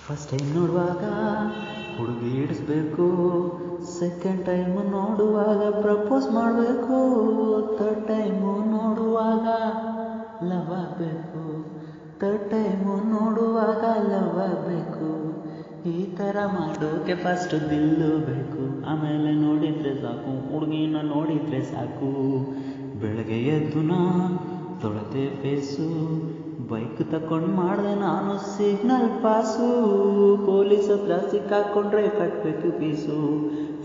First time ನೋಡುವಾಗ ಹುಡುಗಿ ಹಿಡಿಸ್ಬೇಕು, second time ನೋಡುವಾಗ ಪ್ರಪೋಸ್ ಮಾಡಬೇಕು, ಥರ್ಡ್ ಟೈಮು ನೋಡುವಾಗ ಲವ್ ಆಗಬೇಕು, ಥರ್ಡ್ ಟೈಮು ನೋಡುವಾಗ ಲವ್ ಆಗಬೇಕು. ಈ ಥರ ಮಾಡೋಕ್ಕೆ ಫಸ್ಟ್ ದಿಲ್ಲು ಬೇಕು, ಆಮೇಲೆ ನೋಡಿದರೆ ಸಾಕು, ಹುಡುಗಿನ ನೋಡಿದರೆ ಸಾಕು. ಬೆಳಗ್ಗೆ ಎದ್ದು ತೊಳೆದೆ ಫೇಸು, ಬೈಕ್ ತಕೊಂಡು ಮಾಡಿದೆ ನಾನು ಸಿಗ್ನಲ್ ಪಾಸು. ಪೊಲೀಸ್ ಹತ್ರ ಸಿಕ್ಕಾಕೊಂಡ್ರೆ ಕಟ್ಟಬೇಕು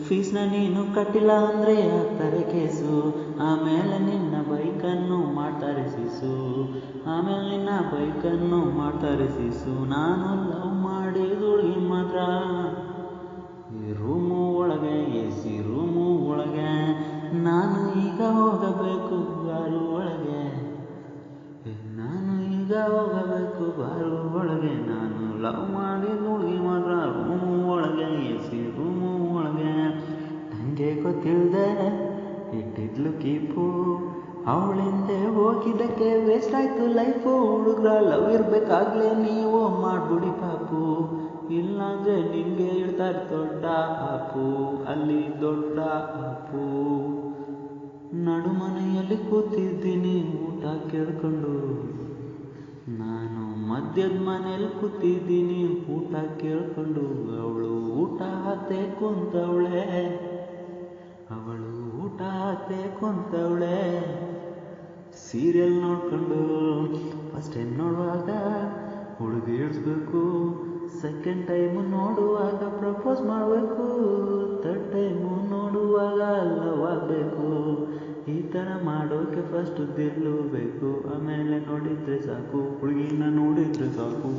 ಫೀಸ್ನ ನೀನು ಕಟ್ಟಿಲ್ಲ ಅಂದರೆ ಹಾಕ್ತಾರೆ ಕೇಸು. ಆಮೇಲೆ ನಿನ್ನ ಬೈಕನ್ನು ಮಾಡ್ತಾರೆ ಸೀಸು. ನಾನು ಲವ್ ಮಾಡಿದ ಹುಡುಗಿ ಮಾತ್ರ ಈ ರೂಮು ಒಳಗೆ, AC ರೂಮು ಒಳಗೆ. ನಾನು ಈಗ ಹೋಗಬೇಕು ಬಾರು ಒಳಗೆ, ಬಾರು ಒಳಗೆ. ನಾನು ಲವ್ ಮಾಡಿದ ಹುಡುಗಿ ಮಾತ್ರ ರೂಮು ಒಳಗೆ, AC ರೂಮು ಒಳಗೆ. ನನಗೆ ಗೊತ್ತಿಲ್ಲದೆ ಇಟ್ಟಿದ್ಲು ಕೀಪು, ಅವಳಿಂದೆ ಹೋಗಿದ್ದಕ್ಕೆ ವೇಸ್ಟ್ ಆಯ್ತು ಲೈಫು. ಹುಡುಗ್ರ ಲವ್ ಇರಬೇಕಾಗ್ಲೇ ನೀವು ಮಾಡ್ಬಿಡಿ ಪಾಪು, ಇಲ್ಲಾಂದ್ರೆ ನಿಮಗೆ ಇಡ್ತಾರೆ ದೊಡ್ಡ ಆಪು, ಅಲ್ಲಿ ದೊಡ್ಡ ಆಪು. ನಡುಮನೆಯಲ್ಲಿ ಕೂತಿದ್ದೀನಿ ಊಟ ಕೇಳ್ಕೊಂಡು, ನಾನು ಮಧ್ಯದ ಮನೇಲಿ ಕೂತಿದ್ದೀನಿ ಊಟ ಕೇಳ್ಕೊಂಡು. ಅವಳು ಊಟ ಹಾಕ್ತೆ ಕುಂತವಳೆ, ಸೀರಿಯಲ್ ನೋಡ್ಕೊಂಡು. ಫಸ್ಟ್ ಟೈಮ್ ನೋಡುವಾಗ ಹುಡುಗಿ ಹಿಡಿಸ್ಬೇಕು, ಸೆಕೆಂಡ್ ಟೈಮು ನೋಡುವಾಗ ಪ್ರಪೋಸ್ ಮಾಡಬೇಕು, ಥರ್ಡ್ ಟೈಮು ನೋಡುವಾಗ ಲವ್ ಆಗಬೇಕು. ಈ ಥರ ಮಾಡೋಕ್ಕೆ ಫಸ್ಟ್ ದಿಲ್ಲು ಬೇಕು, ಆಮೇಲೆ ನೋಡಿದರೆ ಸಾಕು, ಹುಡುಗಿನ ನೋಡಿದರೆ ಸಾಕು.